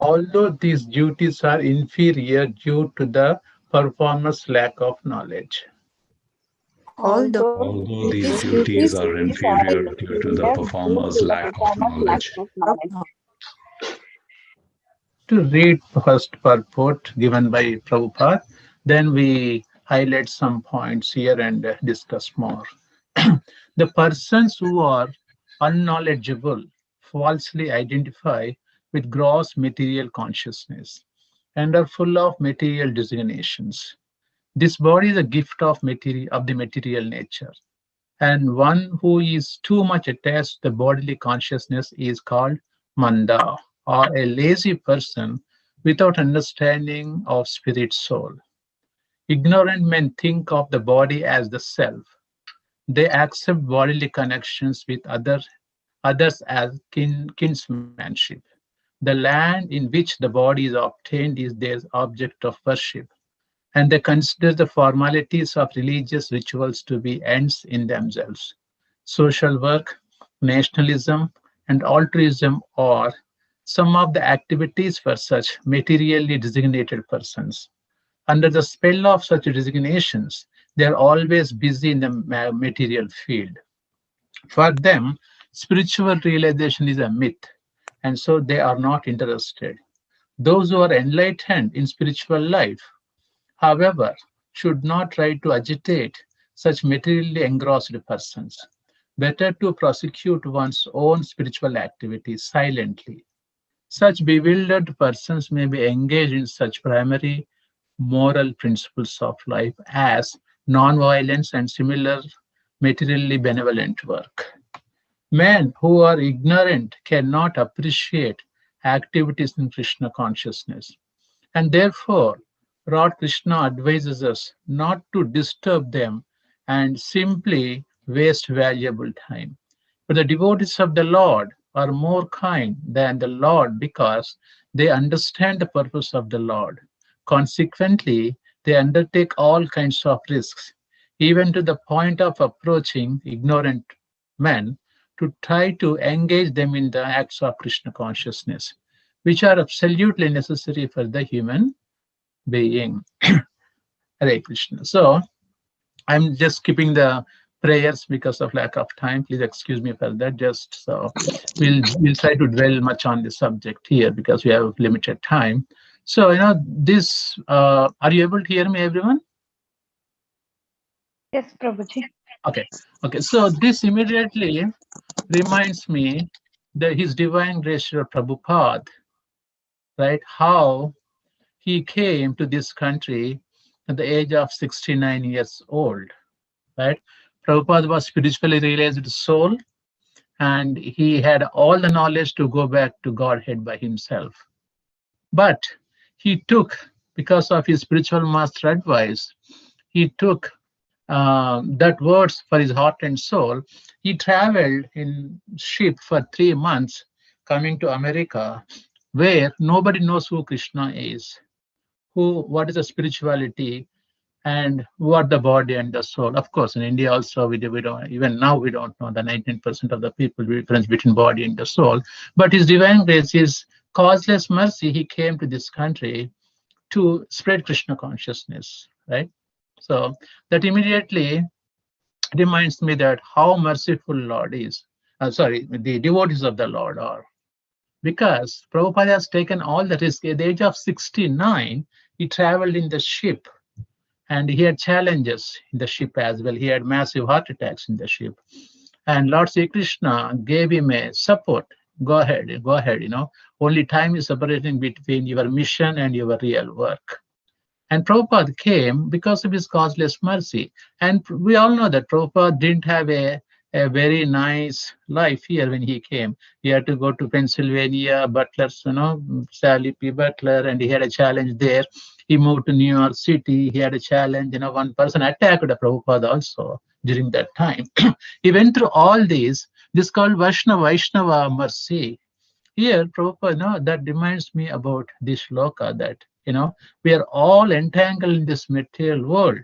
although these duties are inferior due to the performer's lack of knowledge. Although Although these these duties duties are inferior due to the performer's lack of knowledge. of knowledge. To read first purport given by Prabhupada, then we highlight some points here and discuss more. The persons who are unknowledgeable falsely identify with gross material consciousness and are full of material designations. This body is a gift of the material nature, and one who is too much attached to the bodily consciousness is called manda, or a lazy person without understanding of spirit soul. Ignorant men think of the body as the self. They accept bodily connections with others as kinsmanship. The land in which the body is obtained is their object of worship, and they consider the formalities of religious rituals to be ends in themselves. Social work, nationalism, and altruism are some of the activities for such materially designated persons. Under the spell of such designations, they are always busy in the material field. For them, spiritual realization is a myth, and so they are not interested. Those who are enlightened in spiritual life, however, should not try to agitate such materially engrossed persons. Better to prosecute one's own spiritual activities silently. Such bewildered persons may be engaged in such primary moral principles of life as non-violence and similar materially benevolent work. Men who are ignorant cannot appreciate activities in Krishna consciousness, and therefore Lord Krishna advises us not to disturb them and simply waste valuable time. But the devotees of the Lord are more kind than the Lord because they understand the purpose of the Lord. Consequently, they undertake all kinds of risks, even to the point of approaching ignorant men to try to engage them in the acts of Krishna consciousness, which are absolutely necessary for the human being. Hare Krishna. So I'm just skipping the prayers because of lack of time. Please excuse me for that. Just so we'll try to dwell much on the subject here because we have limited time. So this. Are you able to hear me, everyone? Yes, Prabhuji. Okay. Okay. So this immediately reminds me that His Divine Grace Srila Prabhupada, right? How he came to this country at the age of 69 years old, right? Prabhupada was spiritually realized soul, and he had all the knowledge to go back to Godhead by himself. But he took, because of his spiritual master advice, he took that words for his heart and soul. He traveled in ship for 3 months, coming to America, where nobody knows who Krishna is, what is the spirituality, and what the body and the soul. Of course, in India also, we don't, even now we don't know the 19% of the people, the difference between body and the soul. But His Divine Grace, His causeless mercy, he came to this country to spread Krishna consciousness, right? So that immediately reminds me that how merciful Lord is. The devotees of the Lord are. Because Prabhupada has taken all the risk. At the age of 69, he traveled in the ship, and he had challenges in the ship as well. He had massive heart attacks in the ship. And Lord Sri Krishna gave him a support. Go ahead. Only time is separating between your mission and your real work. And Prabhupada came because of his causeless mercy. And we all know that Prabhupada didn't have a very nice life here when he came. He had to go to Pennsylvania, Butler's, Sally P. Butler, and he had a challenge there. He moved to New York City. He had a challenge. One person attacked Prabhupada also during that time. He went through all these. This is called Vaishnava mercy. Here, Prabhupada, that reminds me about this shloka that, we are all entangled in this material world,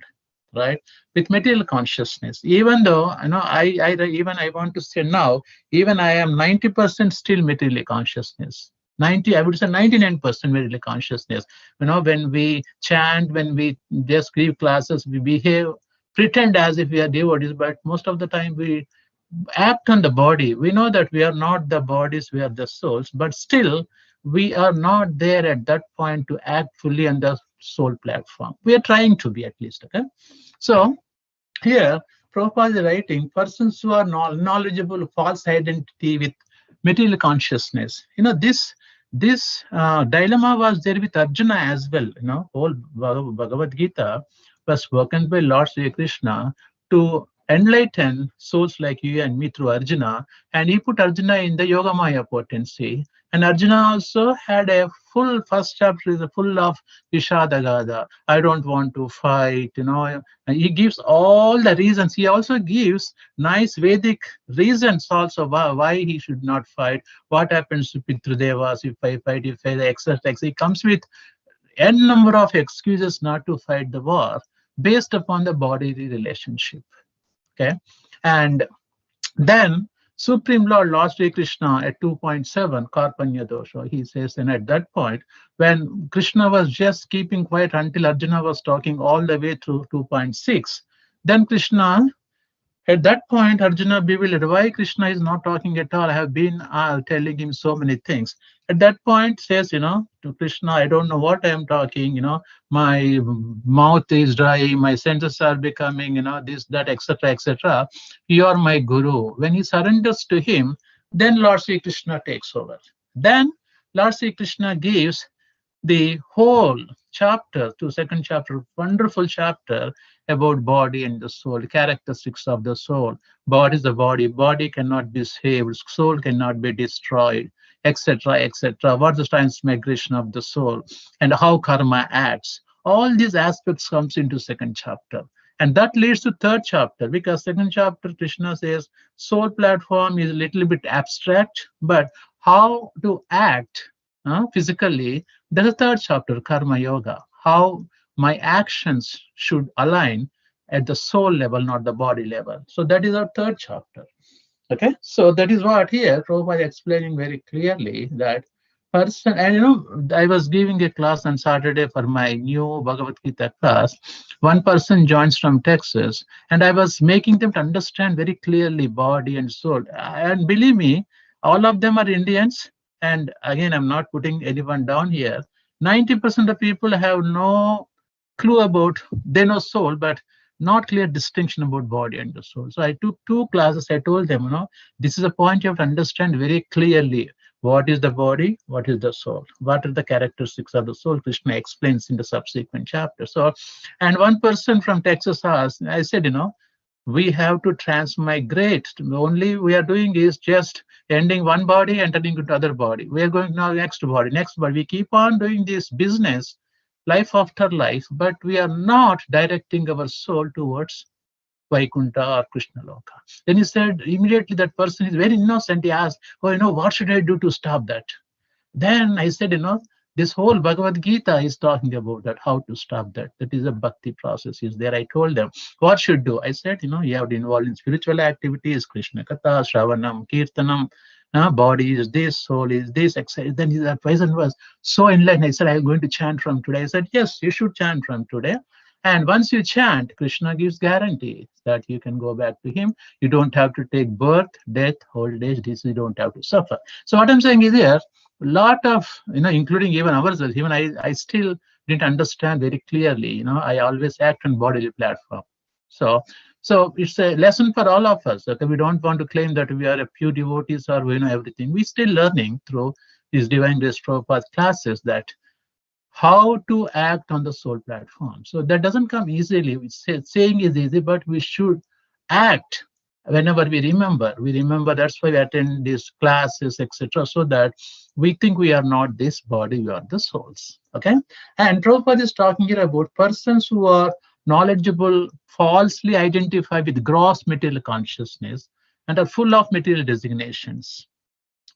right? With material consciousness. Even though, I want to say now, even I am 90% still material consciousness. 90, I would say 99% very consciousness. When we chant, when we just give classes, we behave, pretend as if we are devotees, but most of the time we act on the body. We know that we are not the bodies, we are the souls, but still we are not there at that point to act fully on the soul platform. We are trying to be, at least. Okay, so here Prabhupada is writing, persons who are knowledgeable of false identity with material consciousness. This dilemma was there with Arjuna as well. Whole Bhagavad Gita was spoken by Lord Sri Krishna to enlighten souls like you and me through Arjuna, and he put Arjuna in the Yogamaya potency. And Arjuna also had a full first chapter is full of Vishadagada. I don't want to fight. And he gives all the reasons. He also gives nice Vedic reasons also why he should not fight. What happens to Pitrudevas if I fight, if I etc. He comes with n number of excuses not to fight the war based upon the bodily relationship. Okay, and then Supreme Lord Sri Krishna at 2.7 Karpanya dosha, he says, and at that point, when Krishna was just keeping quiet until Arjuna was talking all the way through 2.6, then Krishna, at that point, Arjuna bewildered. Why Krishna is not talking at all? I have been telling him so many things. At that point, says, to Krishna, I don't know what I am talking. My mouth is dry, my senses are becoming, this, that, etc., etc. You are my guru. When he surrenders to him, then Lord Sri Krishna takes over. Then Lord Sri Krishna gives the whole chapter, to second chapter, wonderful chapter about body and the soul, characteristics of the soul. Body is the body. Body cannot be saved. Soul cannot be destroyed, etc., etc. What's the transmigration of the soul and how karma acts? All these aspects comes into second chapter. And that leads to third chapter, because second chapter, Krishna says, soul platform is a little bit abstract, but how to act physically, there's a third chapter, Karma Yoga, how my actions should align at the soul level, not the body level. So that is our third chapter. Okay, so that is what here Prabhupada is explaining very clearly, that person, and I was giving a class on Saturday for my new Bhagavad Gita class. One person joins from Texas, and I was making them to understand very clearly body and soul. And believe me, all of them are Indians. And again, I'm not putting anyone down here. 90% of people have no clue about, they know soul, but not clear distinction about body and the soul. So I took two classes. I told them, this is a point you have to understand very clearly. What is the body? What is the soul? What are the characteristics of the soul? Krishna explains in the subsequent chapter. So, and one person from Texas asked, I said, we have to transmigrate. Only we are doing is just ending one body and turning into other body. We are going now next body, next body. We keep on doing this business, life after life, but we are not directing our soul towards Vaikuntha or Krishna Loka. Then he said, immediately that person is very innocent. He asked, oh, what should I do to stop that? Then I said, this whole Bhagavad Gita is talking about that, how to stop that. That is a bhakti process is there. I told them, what should do? I said, you have to involve in spiritual activities, Krishna Katha, Shravanam, Kirtanam, body is this, soul is this, etc. Then his advisor was so enlightened. I said, I'm going to chant from today. I said, yes, you should chant from today. And once you chant, Krishna gives guarantee that you can go back to him. You don't have to take birth, death, old age, disease, you don't have to suffer. So what I'm saying is here, a lot of, including even ourselves, even I still didn't understand very clearly. I always act on bodily platform. So it's a lesson for all of us. Okay, we don't want to claim that we are a pure devotees or we know everything. We're still learning through these Divine Grace Prabhupada classes that how to act on the soul platform. So that doesn't come easily. Saying is easy, but we should act whenever we remember. That's why we attend these classes, etc., so that we think we are not this body, we are the souls. Okay, and Prabhupada is talking here about persons who are knowledgeable, falsely identify with gross material consciousness and are full of material designations.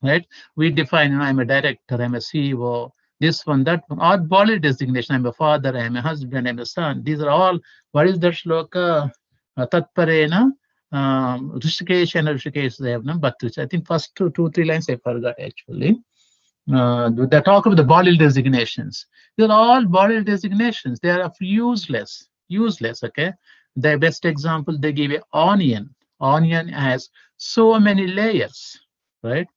Right? We define, I'm a director, I'm a CEO, this one, that one, or body designation. I'm a father, I'm a husband, I'm a son. These are all, what is that shloka? Tatparena, Rishikesh and Rishikesh, they have no, but I think first two, 3 lines I forgot actually. they talk about the bodily designations. They're all bodily designations. They are useless. Useless, okay? The best example they give a onion. Onion has so many layers, right?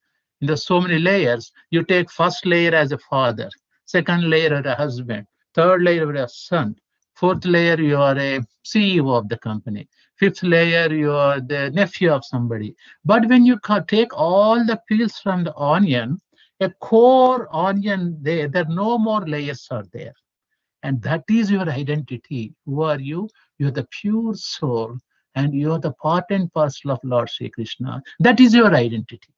In the so many layers, you take first layer as a father, second layer as a husband, third layer as a son, fourth layer you are a CEO of the company, fifth layer you are the nephew of somebody. But when you take all the peels from the onion, a core onion there are no more layers are there. And that is your identity. Who are you? You're the pure soul, and you're the part and parcel of Lord Sri Krishna. That is your identity,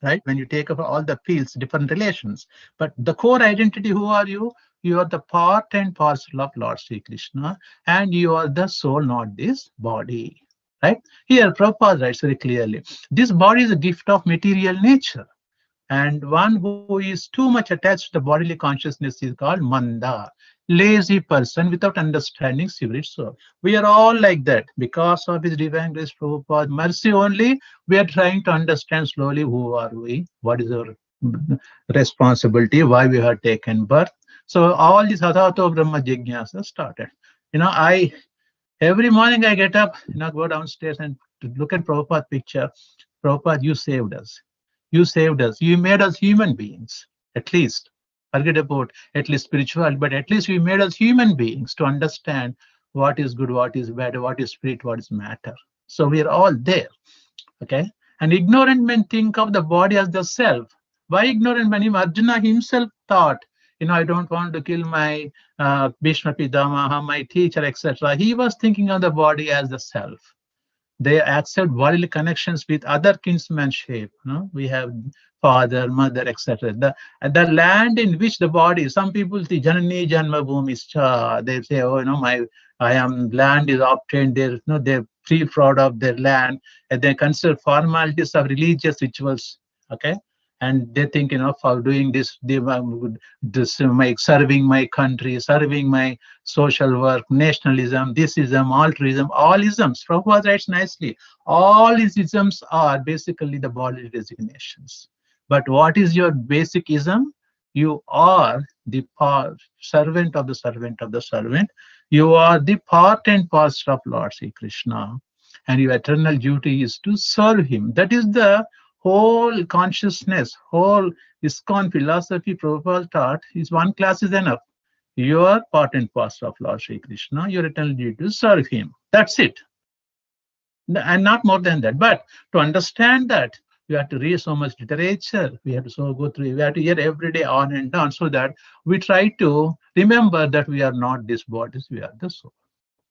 right? When you take up all the fields, different relations. But the core identity, who are you? You are the part and parcel of Lord Sri Krishna, and you are the soul, not this body. Right? Here, Prabhupada writes very clearly, this body is a gift of material nature. And one who is too much attached to the bodily consciousness is called manda, lazy person without understanding spirit soul. We are all like that. Because of his divine grace, Prabhupada, mercy only, we are trying to understand slowly who are we, what is our responsibility, why we have taken birth. So all this Adhato Brahma Jignasa started. I every morning I get up, go downstairs and to look at Prabhupada picture. Prabhupada, you saved us. You saved us. You made us human beings, at least. Forget about at least spiritual, but at least you made us human beings to understand what is good, what is bad, what is spirit, what is matter. So we are all there. Okay. And ignorant men think of the body as the self. Why ignorant men? Arjuna himself thought, I don't want to kill my Bhishma Pitamaha, my teacher, etc. He was thinking of the body as the self. They accept bodily connections with other kinsmanship. We have father, mother, etc. The land in which the body, some people say Janani Janma Bhumischa. They say, my I am land is obtained there. They're free fraud of their land, and they consider formalities of religious rituals. Okay. And they think, for doing this, they serving my country, serving my social work, nationalism, thisism, altruism, all isms. Prabhupada writes nicely. All these isms are basically the bodily designations. But what is your basic ism? You are the servant of the servant of the servant. You are the part and parcel of Lord Sri Krishna. And your eternal duty is to serve him. That is the whole consciousness, whole ISKCON philosophy Prabhupada taught is one class is enough. You are part and parcel of Lord Sri Krishna. Your eternal duty to serve him. That's it. And not more than that. But to understand that, you have to read so much literature. We have to go through. We have to hear every day on and on, so that we try to remember that we are not these bodies. We are the soul.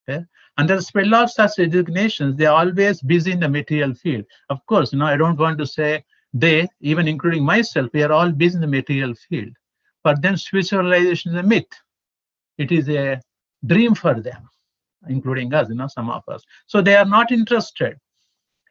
Okay? Under the spell of such designations, they are always busy in the material field. Of course, I don't want to say they, even including myself, we are all busy in the material field. For them, spiritualization is a myth. It is a dream for them, including us, some of us. So they are not interested.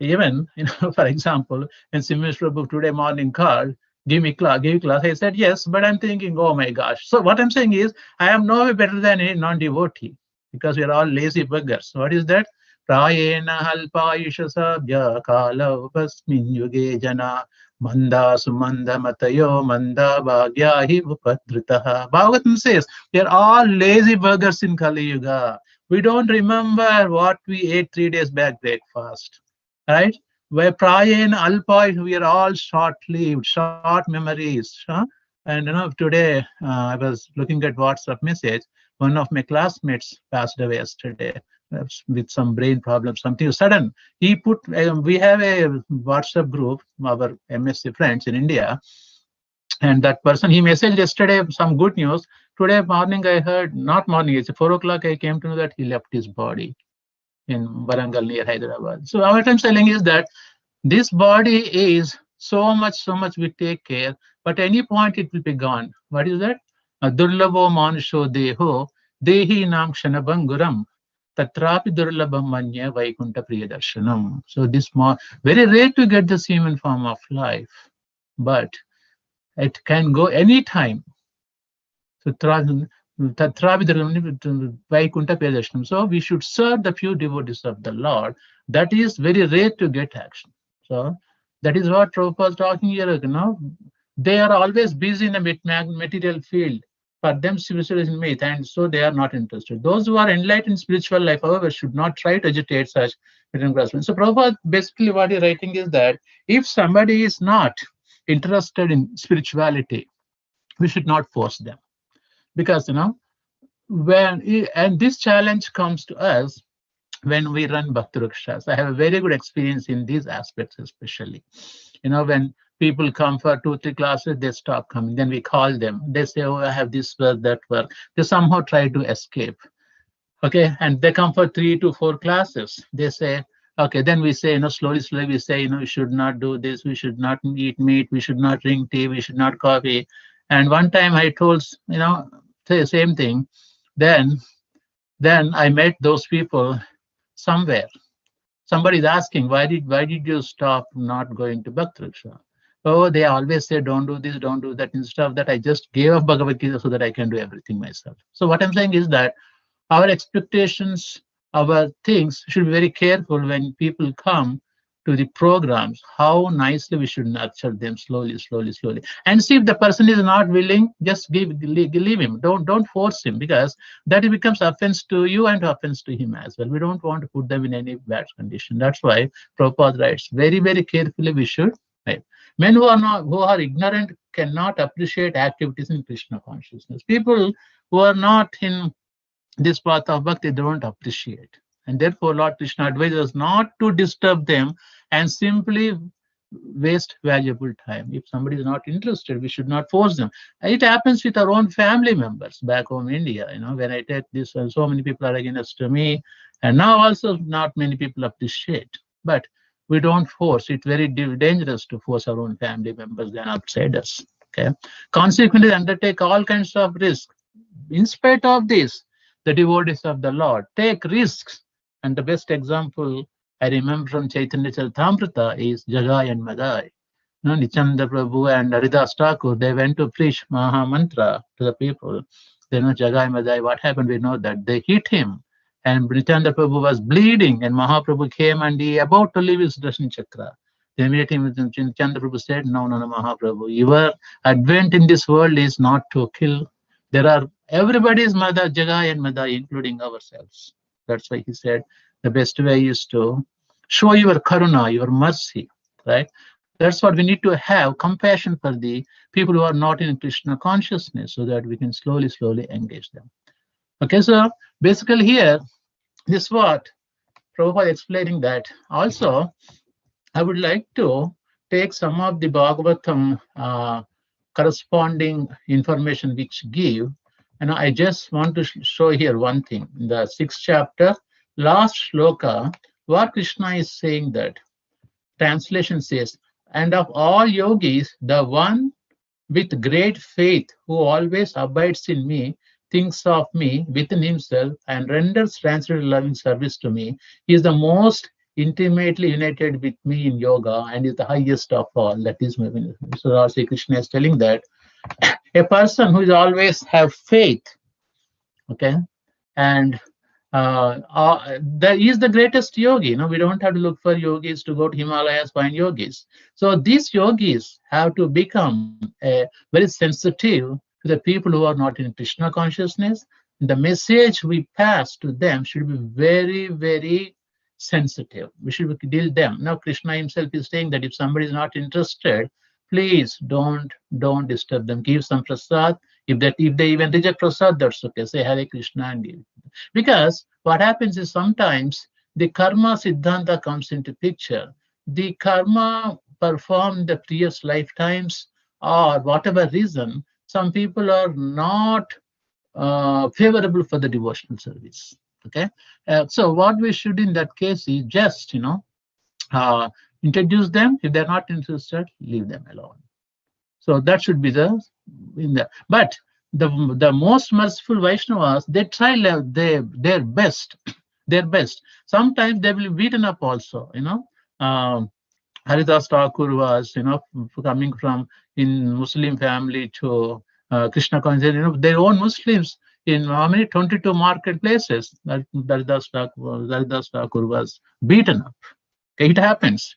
Even, for example, when Simesh Prabhu today morning called, give class, I said yes, but I'm thinking, oh my gosh. So what I'm saying is, I am no way better than a non-devotee, because we are all lazy beggars. What is that? Prayena halpayusha sabya kala upasmin yuge jana manda sumanda matayo manda bhagyahi upadritaha. Bhagavatam says, we are all lazy beggars in Kali Yuga. We don't remember what we ate 3 days back breakfast. Right? Where prayena alpa, we are all short-lived, short memories. And today I was looking at WhatsApp message. One of my classmates passed away yesterday with some brain problem, something sudden. He put, we have a WhatsApp group, our MSc friends in India, and that person, he messaged yesterday some good news. Today morning I heard, not morning, it's 4 o'clock, I came to know that he left his body in Warangal near Hyderabad. So what I'm saying is that this body is so much we take care, but at any point it will be gone. What is that? Durlabo manusho deho dehi nam kshanabhanguram tatrapi durlabham manya vaikunta priyadarshanam. So this very rare to get this human form of life, but it can go anytime. So we should serve the pure devotees of the Lord. That is very rare to get action. So that is what Prabhupada is talking here. They are always busy in the material field. For them, spiritual is myth, and so they are not interested. Those who are enlightened in spiritual life, however, should not try to agitate such hidden grasping. So Prabhupada, basically what he's writing is that if somebody is not interested in spirituality, we should not force them. Because, and this challenge comes to us when we run Bhakti Rakshas. I have a very good experience in these aspects, especially. When people come for 2-3 classes, they stop coming. Then we call them. They say, oh, I have this work, that work. They somehow try to escape. Okay, and they come for 3 to 4 classes. They say, okay, then we say, slowly, we say, we should not do this, we should not eat meat, we should not drink tea, we should not coffee. And one time I told, the same thing. Then I met those people somewhere. Somebody is asking, why did you stop not going to Bhakti Raksha? Oh, they always say, don't do this, don't do that. Instead of that, I just gave up Bhagavad Gita so that I can do everything myself. So what I'm saying is that our expectations, our things should be very careful when people come to the programs, how nicely we should nurture them slowly. And see if the person is not willing, just leave him. Don't force him, because that becomes offense to you and offense to him as well. We don't want to put them in any bad condition. That's why Prabhupada writes very, very carefully we should. Right? Men who are ignorant cannot appreciate activities in Krishna consciousness. People who are not in this path of bhakti, they don't appreciate. And therefore, Lord Krishna advises not to disturb them and simply waste valuable time. If somebody is not interested, we should not force them. It happens with our own family members back home in India. When I take this, and so many people are against me, and now also not many people appreciate. But we don't force. It's very dangerous to force our own family members than outsiders. Okay. Consequently, undertake all kinds of risks. In spite of this, the devotees of the Lord take risks. And the best example I remember from Chaitanya Charitamrita is Jagai and Madai. Nityananda Prabhu and Haridas Thakur, they went to preach Maha Mantra to the people. They know Jagai Madai, what happened? We know that they hit him. And Nityananda Prabhu was bleeding, and Mahaprabhu came and he about to leave his Darshan Chakra. They met him, Nityananda Prabhu said, no, Mahaprabhu, your advent in this world is not to kill. Everybody's mother, Jagai and Madai, including ourselves. That's why he said the best way is to show your karuna, your mercy, right? That's what we need to have, compassion for the people who are not in Krishna consciousness, so that we can slowly engage them. Okay, so basically here, this is what Prabhupada explaining that. Also, I would like to take some of the Bhagavatam corresponding information which give. And I just want to show here one thing. In the 6th chapter, last shloka, what Krishna is saying that, translation says, and of all yogis, the one with great faith who always abides in me, thinks of me within himself and renders translated loving service to me, he is the most intimately united with me in yoga and is the highest of all. That is my so Sri Krishna is telling that a person who is always have faith, okay, and that is the greatest yogi. We don't have to look for yogis to go to Himalayas, find yogis. So these yogis have to become very sensitive to the people who are not in Krishna consciousness. The message we pass to them should be very, very sensitive. We should deal them. Now Krishna himself is saying that if somebody is not interested, please don't disturb them. Give some prasad. If they even reject prasad, that's okay. Say Hare Krishna and give. Because what happens is sometimes the karma siddhanta comes into picture. The karma performed in the previous lifetimes, or whatever reason, some people are not favorable for the devotional service. Okay, so what we should in that case is just introduce them. If they're not interested, leave them alone. So that should be but the most merciful Vaishnavas, they try their best. Sometimes they will be beaten up also. Haridas Thakur was coming from in Muslim family to Krishna consciousness. Their own Muslims in how many 22 marketplaces that Haridas Thakur was beaten up. Okay, it happens.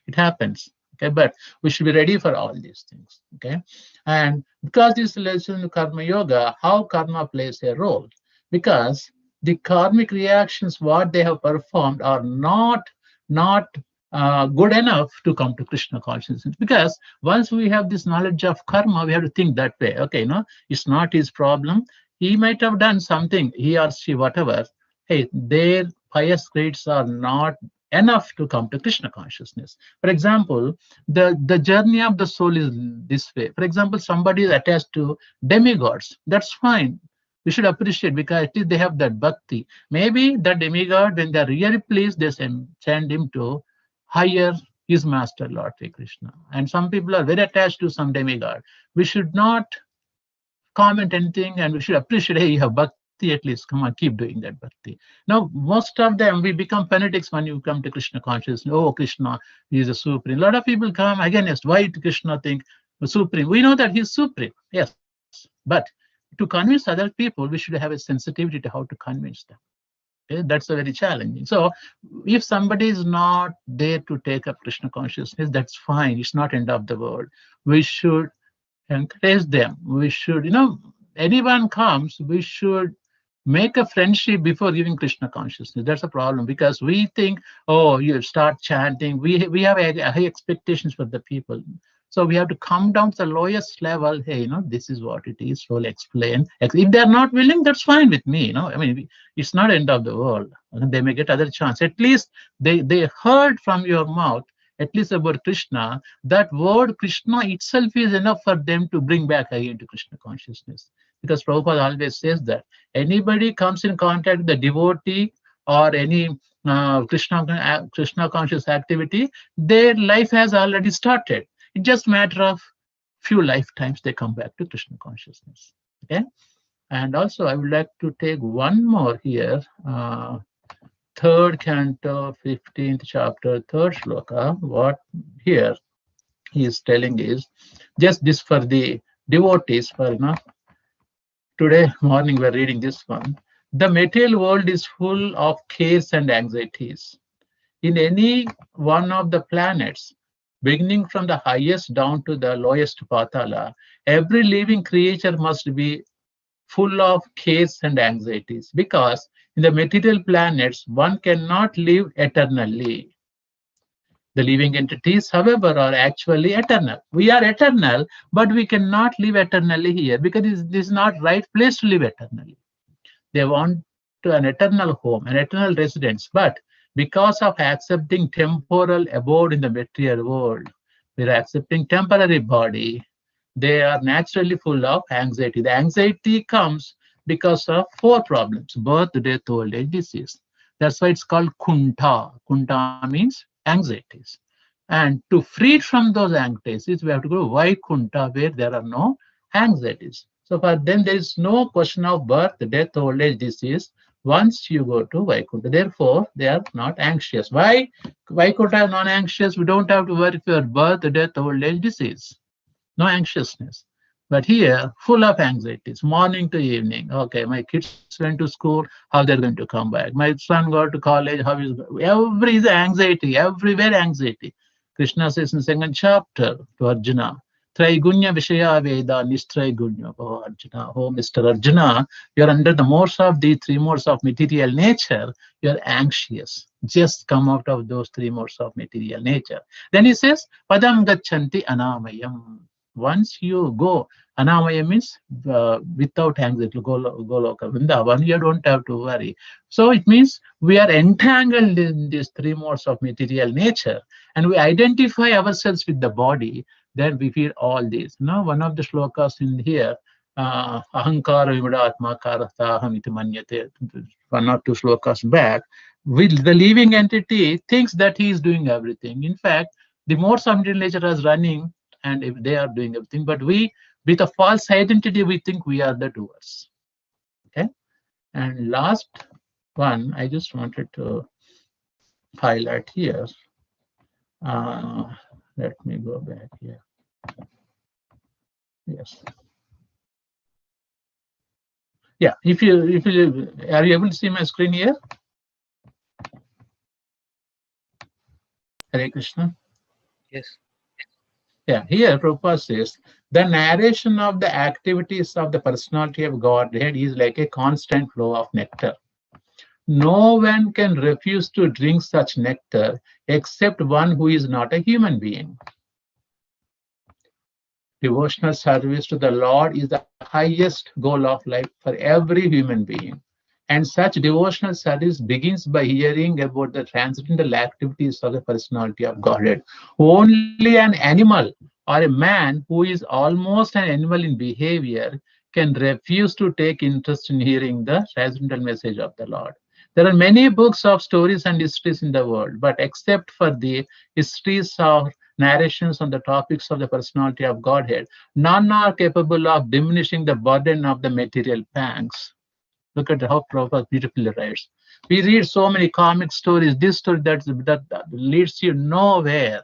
Okay, but we should be ready for all these things. Okay, and because this lesson in karma yoga, how karma plays a role, because the karmic reactions what they have performed are not good enough to come to Krishna consciousness. Because once we have this knowledge of karma, we have to think that way. Okay, no, it's not his problem. He might have done something, he or she, whatever. Hey, their pious traits are not enough to come to Krishna consciousness. For example, the journey of the soul is this way. For example, somebody is attached to demigods. That's fine. We should appreciate, because at least they have that bhakti. Maybe the demigod, when they are really pleased, they send him to higher his master, Lord Sri Krishna. And some people are very attached to some demigod. We should not comment anything, and we should appreciate, hey, you have bhakti, at least come on, keep doing that bhakti. Now most of them, we become fanatics when you come to Krishna consciousness. Oh, Krishna, he is a supreme. A lot of people come against, why Krishna think supreme? We know that he's supreme, yes, but to convince other people, we should have a sensitivity to how to convince them. Okay? That's a very challenging. So if somebody is not there to take up Krishna consciousness, that's fine, it's not end of the world. We should encourage them. We should, anyone comes, we should make a friendship before giving Krishna consciousness. That's a problem, because we think, oh, you start chanting. We have high expectations for the people. So we have to come down to the lowest level. Hey, this is what it is. So explain. If they're not willing, that's fine with me. I mean, it's not end of the world. They may get other chance. At least they heard from your mouth, at least about Krishna. That word Krishna itself is enough for them to bring back again to Krishna consciousness. Because Prabhupada always says that anybody comes in contact with the devotee or any Krishna conscious activity, their life has already started. It's just a matter of few lifetimes they come back to Krishna consciousness. Okay, and also I would like to take one more here. Third canto, 15th chapter, third shloka. What here he is telling is just this for the devotees. For today morning we're reading this one. The material world is full of cares and anxieties. In any one of the planets, beginning from the highest down to the lowest patala, every living creature must be full of cares and anxieties, because in the material planets, one cannot live eternally. The living entities, however, are actually eternal. We are eternal, but we cannot live eternally here, because this is not right place to live eternally. They want to an eternal home, an eternal residence, but because of accepting temporal abode in the material world, we're accepting temporary body, they are naturally full of anxiety. The anxiety comes because of four problems: birth, death, old age, disease. That's why it's called kunta. Kunta means anxieties. And to free from those anxieties, we have to go to Vaikunta, where there are no anxieties. So for them, there is no question of birth, death, old age, disease once you go to Vaikunta. Therefore, they are not anxious. Why Vaikunta is non-anxious? We don't have to worry for birth, death, old age, disease. No anxiousness. But here, full of anxieties, morning to evening. Okay, my kids went to school, how they're going to come back. My son got to college, how is every is anxiety, everywhere anxiety. Krishna says in second chapter to Arjuna, Traigunya Vishaya Veda Nistraigunya. Oh, Arjuna, oh, Mr. Arjuna, you're under the modes of the three modes of material nature. You're anxious. Just come out of those three modes of material nature. Then he says, Padam Gachanti Anamayam. Once you go, Anamaya means without anxiety, Goloka, Vrindavan, you don't have to worry. So it means we are entangled in these three modes of material nature, and we identify ourselves with the body, then we feel all this. One of the shlokas in here, Ahankara Vimudatma Karataham iti manyate, one or two shlokas back, with the living entity thinks that he is doing everything. In fact, the modes of material nature is running, and if they are doing everything, but we, with a false identity, we think we are the doers. Okay, and last one I just wanted to highlight here. Let me go back here. Yes. Yeah, if you are you able to see my screen here? Hare Krishna. Yes. Yeah, here Prabhupada says the narration of the activities of the personality of Godhead is like a constant flow of nectar. No one can refuse to drink such nectar except one who is not a human being. Devotional service to the Lord is the highest goal of life for every human being. And such devotional service begins by hearing about the transcendental activities of the personality of Godhead. Only an animal or a man who is almost an animal in behavior can refuse to take interest in hearing the transcendental message of the Lord. There are many books of stories and histories in the world, but except for the histories or narrations on the topics of the personality of Godhead, none are capable of diminishing the burden of the material pangs. Look at how Prabhupada beautifully writes. We read so many comic stories, this story that leads you nowhere.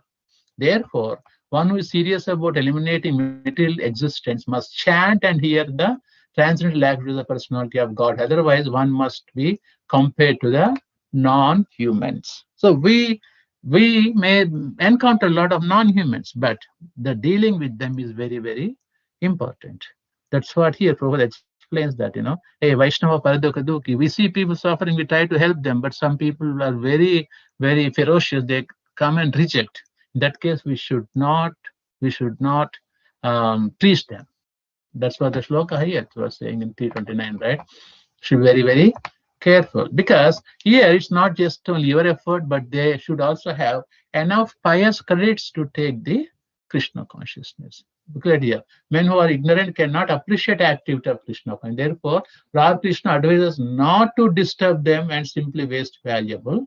Therefore, one who is serious about eliminating material existence must chant and hear the transcendental activity of the personality of God. Otherwise, one must be compared to the non-humans. So we may encounter a lot of non-humans, but the dealing with them is very, very important. That's what here Prabhupada explains that, hey, Vaishnava Paradukaduki, we see people suffering, we try to help them, but some people are very, very ferocious. They come and reject. In that case, we should not preach them. That's what the shloka here was saying in 329, right? Should be very, very careful, because here it's not just only your effort, but they should also have enough pious credits to take the Krishna consciousness. Look at here. Men who are ignorant cannot appreciate activity of Krishna consciousness. Therefore, Lord Krishna advises not to disturb them and simply waste valuable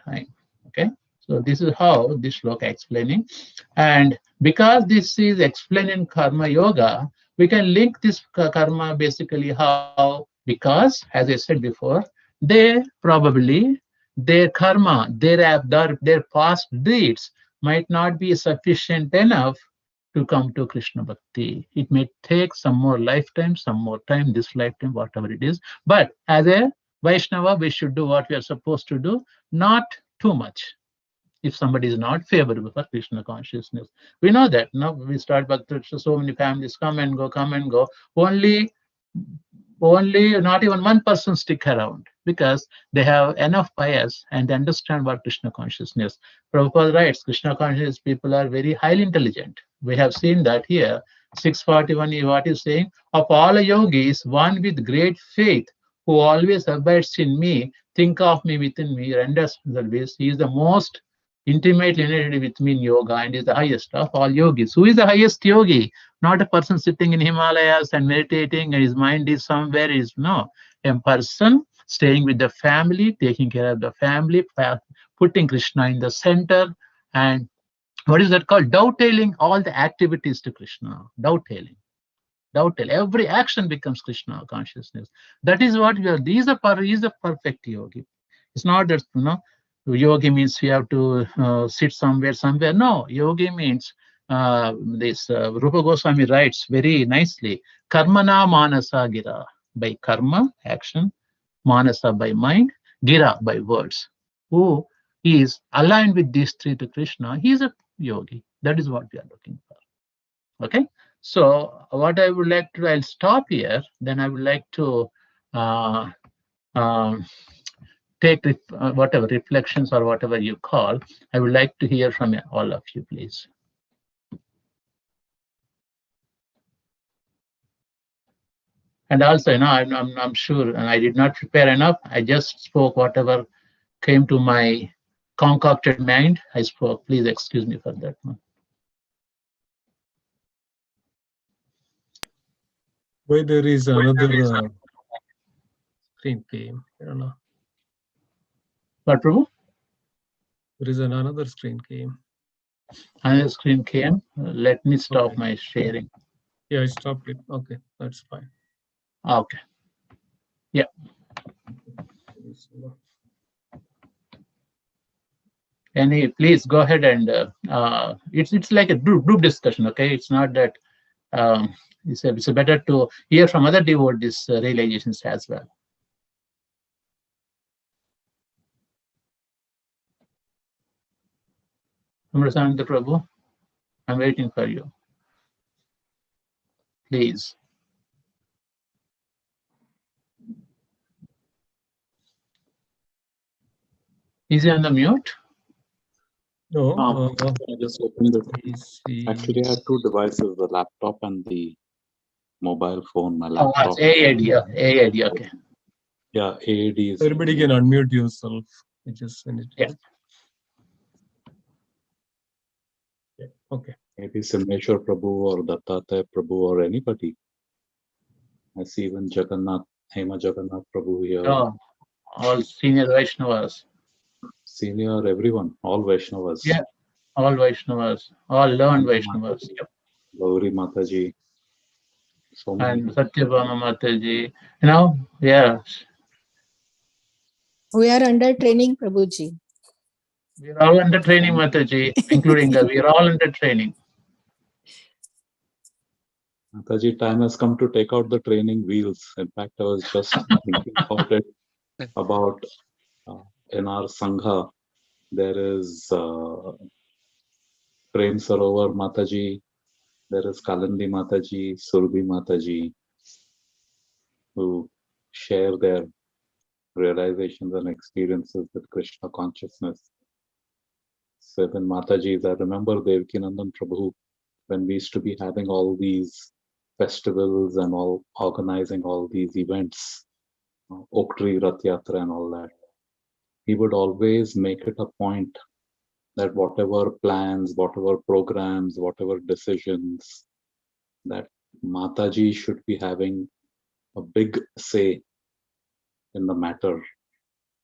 time. Okay. So this is how this shloka explaining. And because this is explained in Karma Yoga, we can link this karma basically how, because as I said before, they probably, their karma, their past deeds might not be sufficient enough to come to Krishna Bhakti. It may take some more lifetime, some more time, this lifetime, whatever it is. But as a Vaishnava, we should do what we are supposed to do, not too much. If somebody is not favorable for Krishna consciousness, we know that. Now we start Bhakta, so many families come and go, come and go. Only not even one person stick around, because they have enough bias and they understand what Krishna consciousness. Prabhupada writes, Krishna consciousness people are very highly intelligent. We have seen that here. 641 is what is saying, of all yogis, one with great faith, who always abides in me, think of me within me, renders service. He is the most intimately related with me in yoga and is the highest of all yogis. Who is the highest yogi? Not a person sitting in Himalayas and meditating and his mind is somewhere. Is no, a person staying with the family, taking care of the family, putting Krishna in the center, and what is that called? Dovetailing all the activities to Krishna. Dovetailing. Every action becomes Krishna consciousness. That is what we are. He is a perfect yogi. It's not that yogi means we have to sit somewhere. No, yogi means this. Rupa Goswami writes very nicely. Karmana manasa gira, by karma action, manasa by mind, gira by words. Who is aligned with these three to Krishna? He is a yogi. That is what we are looking for. Okay. So what I would like to, I'll stop here. Then I would like to uh, um, take whatever reflections or whatever you call. I would like to hear from all of you, please. And also, I'm sure, and I did not prepare enough. I just spoke whatever came to my concocted mind. I spoke. Please excuse me for that. Why there is another screen came? I don't know. What, Prabhu? There is another screen came. Another screen came. Let me stop my sharing. Yeah, I stopped it. Okay, that's fine. Okay. Yeah. Please go ahead and it's like a group discussion. Okay, it's not that it's a better to hear from other devotees realizations as well. Amrasanta Prabhu, I'm waiting for you. Please. Is he on the mute? No, I just opened it. PC. Actually, I have two devices, the laptop and the mobile phone. My Oh, laptop. it's AAD. AAD, okay. Yeah, AAD is. Everybody can unmute yourself. You just send it. Yeah. Yeah. Okay. Maybe Simeshwar Prabhu or Dattatreya Prabhu or anybody. I see even Jagannath, Hema Jagannath Prabhu here. Oh, all senior Vaishnavas. Senior, everyone, all Vaishnavas. Yeah, all Vaishnavas, all learned Vaishnavas. Yep. Gauri Mataji. So many. And Satyabhama Mataji. You know, yeah. We are under training, Prabhuji. We're all under training, Mataji, including we're all under training. Mataji, time has come to take out the training wheels. In fact, I was just thinking about it, about in our Sangha, there is Prem Sarovar Mataji, there is Kalandi Mataji, Surbi Mataji, who share their realizations and experiences with Krishna consciousness. Seven Matajis, I remember Devakinandan Prabhu, when we used to be having all these festivals and all organizing all these events, Oak Tree Rath Yatra and all that. He would always make it a point that whatever plans, whatever programs, whatever decisions, that Mataji should be having a big say in the matter.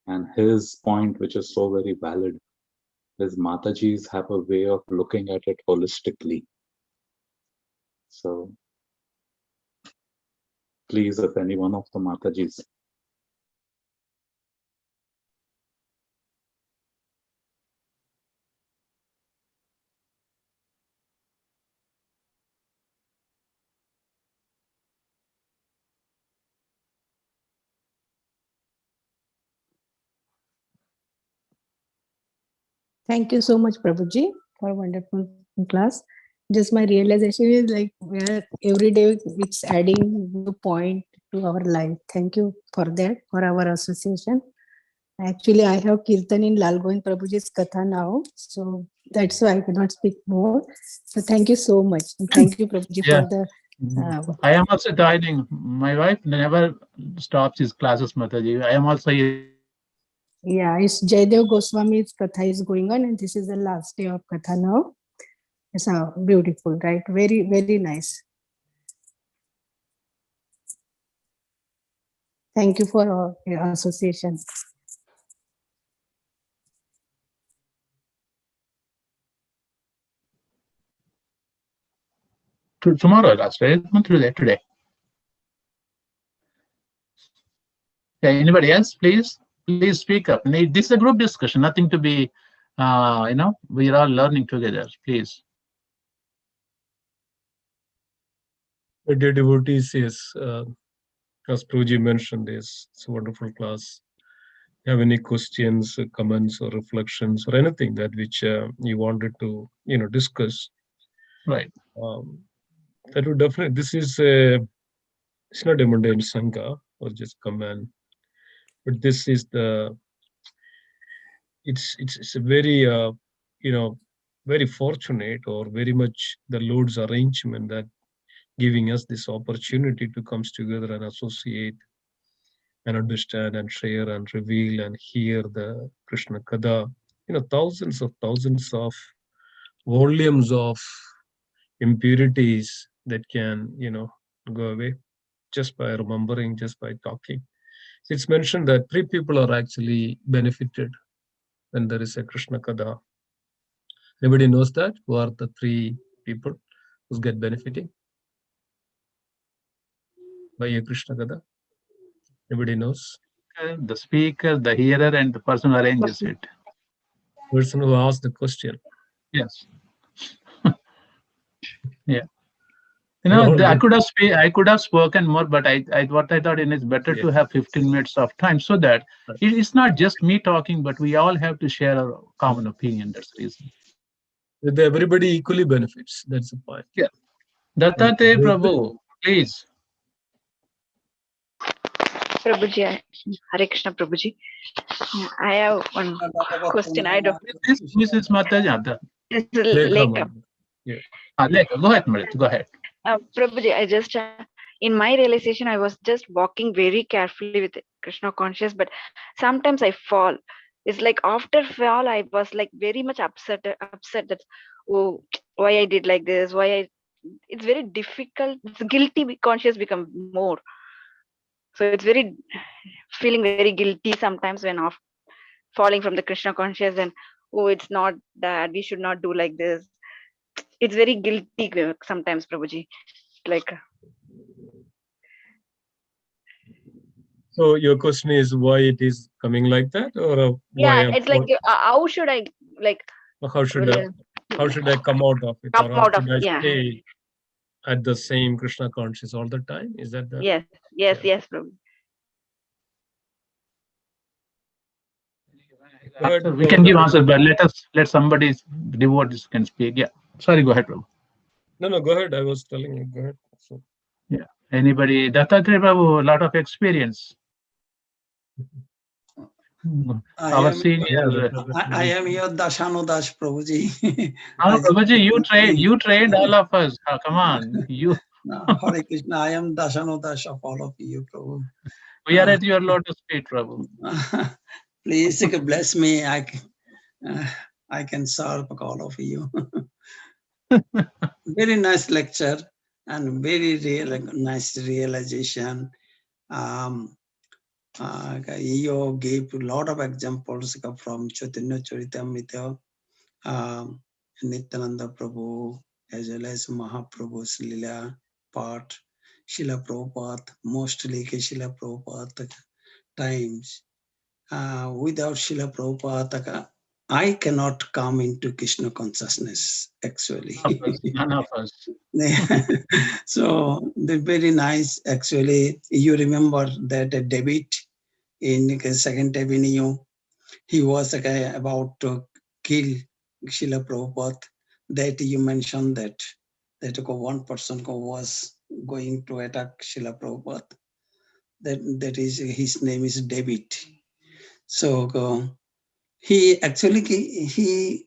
And his point, which is so very valid, is Matajis have a way of looking at it holistically. So please, if any one of the Matajis. Thank you so much, Prabhuji, for a wonderful class. Just my realization is like where every day it's adding new point to our life. Thank you for that, for our association. Actually, I have Kirtan in Lalgoin Prabhuji's Katha now, so that's why I cannot speak more. So thank you so much. And thank you, Prabhuji, Yeah. for the. I am also joining. My wife never stops his classes, Mataji. I am also. Yeah, it's Jaydev Goswami's Katha is going on, and this is the last day of Katha now. It's beautiful, right? Very, very nice. Thank you for your association. Tomorrow, last day, not today. Yeah, anybody else, please? Please speak up. This is a group discussion, nothing to be, we are all learning together, please. Dear devotees, yes, as Prabhuji mentioned, it's a wonderful class. Have any questions, comments, or reflections, or anything that which you wanted to, discuss? Right. That would definitely. This is it's not a mundane sangha or just command, but this is the. It's a very very fortunate or very much the Lord's arrangement that giving us this opportunity to come together and associate and understand and share and reveal and hear the Krishna Katha. Thousands of volumes of impurities that can, go away just by remembering, just by talking. It's mentioned that 3 people are actually benefited when there is a Krishna Katha. Everybody knows that? Who are the 3 people who get benefiting by a Krishna Katha? Everybody knows? The speaker, the hearer, and the person who arranges it. Person who asked the question. Yes. Yeah. I could have spoken more, but I thought it's better to have 15 minutes of time so that it's not just me talking, but we all have to share our common opinion. That's the reason. With everybody equally benefits. That's the point. Yeah. And Dattate both the- Prabhu, please. Prabhuji, Hare Krishna Prabhuji. I have one question. I don't. This Mrs. Mataji. This is Lekha Lekha. Mata. Yeah. Go ahead, Marit. Go ahead. Prabhuji, I just in my realization, I was just walking very carefully with Krishna conscious, but sometimes I fall. It's like after fall, I was like very much upset that, oh, why I did like this, why I. It's very difficult. It's guilty conscious become more. So it's very feeling very guilty sometimes when off falling from the Krishna conscious and, oh, it's not that we should not do like this. It's very guilty sometimes, Prabhuji. Like. So your question is why it is coming like that, or why? Yeah, it's like how should I like? How should I come out of it, Come or how out of should I yeah. stay at the same Krishna conscious all the time? Is that the? Yes, yes, Prabhu. We can give answer, but let somebody devotees can speak. Yeah. Sorry, go ahead, Prabhu. No, go ahead. I was telling you. Go ahead. So, Yeah. Anybody? Dattatreya Prabhu, a lot of experience. Our senior. I am your Dashanodash Prabhuji. Prabhuji, you trained all of us. Come on, you. Hare Krishna, I am Dashanodash of all of you, Prabhu. We are at your lotus feet, Prabhu. Please bless me. I can serve all of you. Very nice lecture and very nice realization. You gave a lot of examples from Chaitanya Charitamrita, Nityananda Prabhu, as well as Mahaprabhu's Lila part, Srila Prabhupada, mostly Srila Prabhupada times. Without Srila Prabhupada, I cannot come into Krishna consciousness, actually. None of us. So, they're very nice, actually. You remember that David in the second avenue, he was about to kill Srila Prabhupada. That you mentioned that one person was going to attack Srila Prabhupada. That is, his name is David. So he actually,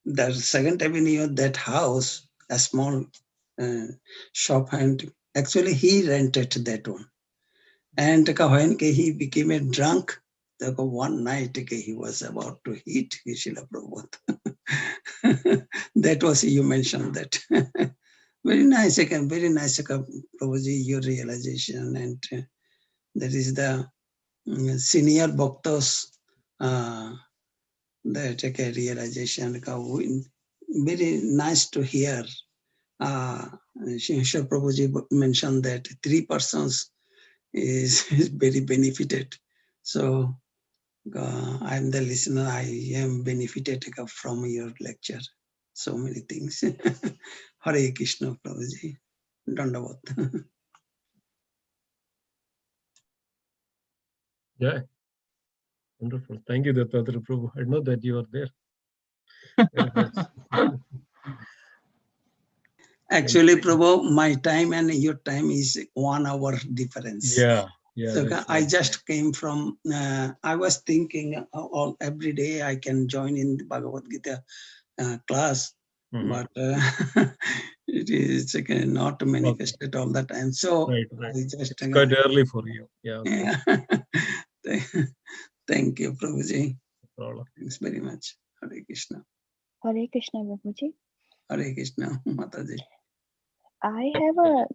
the second avenue, that house, a small shop, and actually he rented that one. And when he became a drunk, one night he was about to hit Srila Prabhupada. That was, you mentioned that. Very nice, Prabhuji, your realization. And that is the senior bhaktas, that realization. Very nice to hear. Shri Prabhuji mentioned that 3 persons is very benefited. So I'm the listener. I am benefited from your lecture. So many things. Hare Krishna, Prabhuji. Dandavat. yeah. Wonderful. Thank you, Dattatreya Prabhu. I know that you are there. Actually, Prabhu, my time and your time is 1 hour difference. Yeah. So I just came from, I was thinking every day I can join in the Bhagavad Gita class, but it is not manifested all the time. So right. I just it's quite early for you. Yeah. Thank you, Prabhuji. No problem. Thanks very much. Hare Krishna. Hare Krishna, Prabhuji. Hare Krishna, Mataji. I have a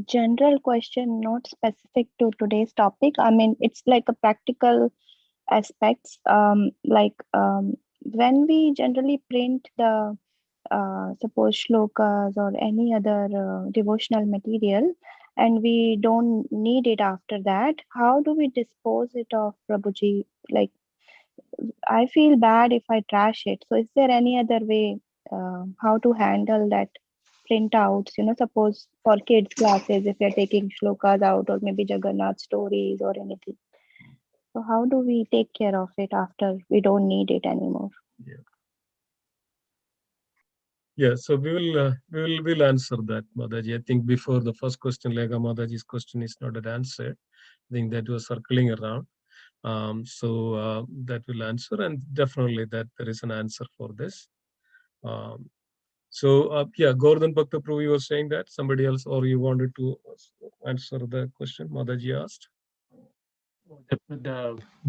general question, not specific to today's topic. I mean, it's like a practical aspects. When we generally print the suppose shlokas or any other devotional material, and we don't need it after that, how do we dispose it of, Prabhuji? Like, I feel bad if I trash it. So is there any other way how to handle that printouts? Suppose for kids classes, if you're taking shlokas out or maybe Jagannath stories or anything. So how do we take care of it after we don't need it anymore? Yeah. Yeah, so we'll answer that, Mataji. I think before the first question, Lega Mataji's question is not an answer. I think that was circling around. That will answer, and definitely that there is an answer for this. Um, yeah, Govardhan Bhakta Prabhu, you were saying that somebody else, or you wanted to answer the question Mataji asked?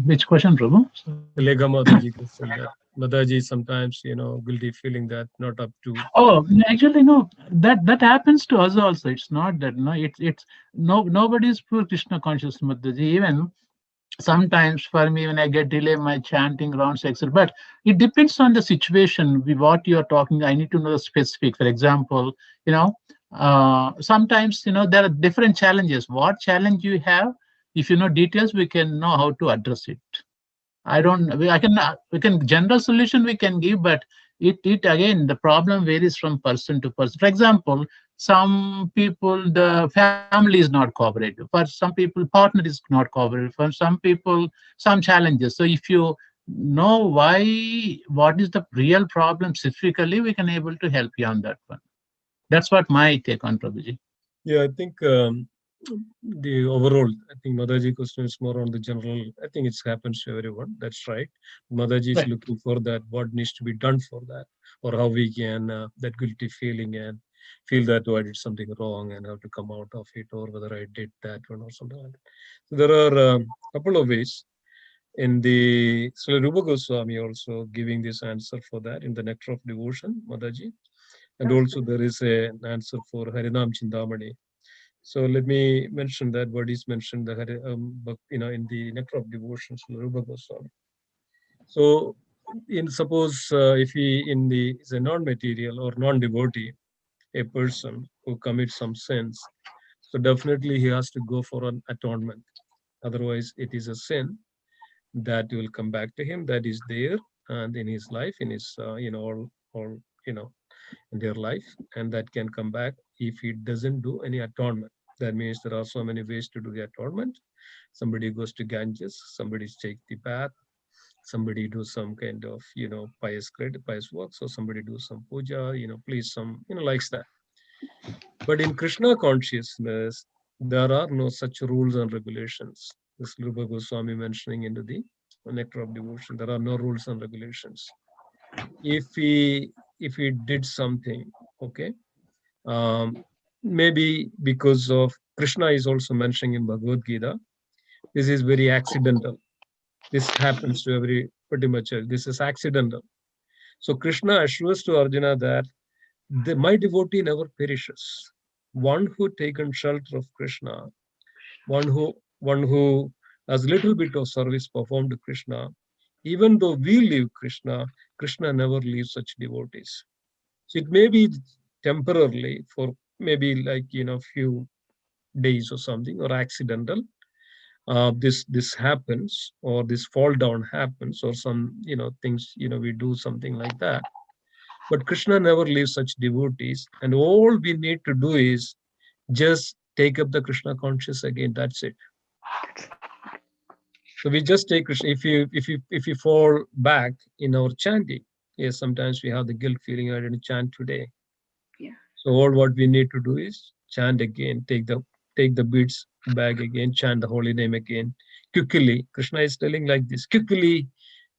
Which question, Prabhu? The Lega Mataji question that Mataji sometimes, guilty feeling that not up to. Oh, actually, no. That happens to us also. It's not that no. It's no. Nobody is pure Krishna conscious, Mataji. Even sometimes for me when I get delay my chanting rounds, etc. But it depends on the situation. What you are talking, I need to know the specific. For example, sometimes there are different challenges. What challenge you have? If you know details, we can know how to address it. I don't. I can. We can general solution we can give, but it again the problem varies from person to person. For example, some people the family is not cooperative. For some people, partner is not cooperative. For some people, some challenges. So if you know why, what is the real problem specifically, we can able to help you on that one. That's what my take on Prabhuji. Yeah, I think the overall, I think Mataji question is more on the general. I think it happens to everyone. That's right. Mataji is Right. looking for that, what needs to be done for that, or how we can, that guilty feeling and feel that, oh, I did something wrong and how to come out of it, or whether I did that one or something like that. So there are a couple of ways. In the Srila Rupa Goswami also giving this answer for that in the Nectar of Devotion, Mataji. And also there is an answer for Harinam Chindamani. So let me mention that what is mentioned in the Nectar of Devotions, Rupa Goswami. So, in suppose if he is a non-material or non-devotee, a person who commits some sins, so definitely he has to go for an atonement. Otherwise, it is a sin that will come back to him. That is there and in his life, in his all in their life, and that can come back if he doesn't do any atonement. That means there are so many ways to do the atonement. Somebody goes to Ganges, somebody takes the bath, somebody do some kind of pious work, so somebody do some puja, please some likes that. But in Krishna consciousness, there are no such rules and regulations. This Rupa Goswami mentioning into the Nectar of Devotion, there are no rules and regulations. If he did something, okay, maybe because of Krishna is also mentioning in Bhagavad Gita, this is very accidental. This happens to pretty much. This is accidental. So Krishna assures to Arjuna that my devotee never perishes. One who taken shelter of Krishna, one who has little bit of service performed to Krishna, even though we leave Krishna, Krishna never leaves such devotees. So it may be temporarily for maybe few days or something, or accidental. This happens, or this fall down happens, or some things we do something like that. But Krishna never leaves such devotees, and all we need to do is just take up the Krishna conscious again. That's it. So we just take Krishna. If you fall back in our chanting, yes, sometimes we have the guilt feeling I didn't chant today. Yeah. So all what we need to do is chant again, take the beats back again, chant the holy name again. Quickly, Krishna is telling like this, quickly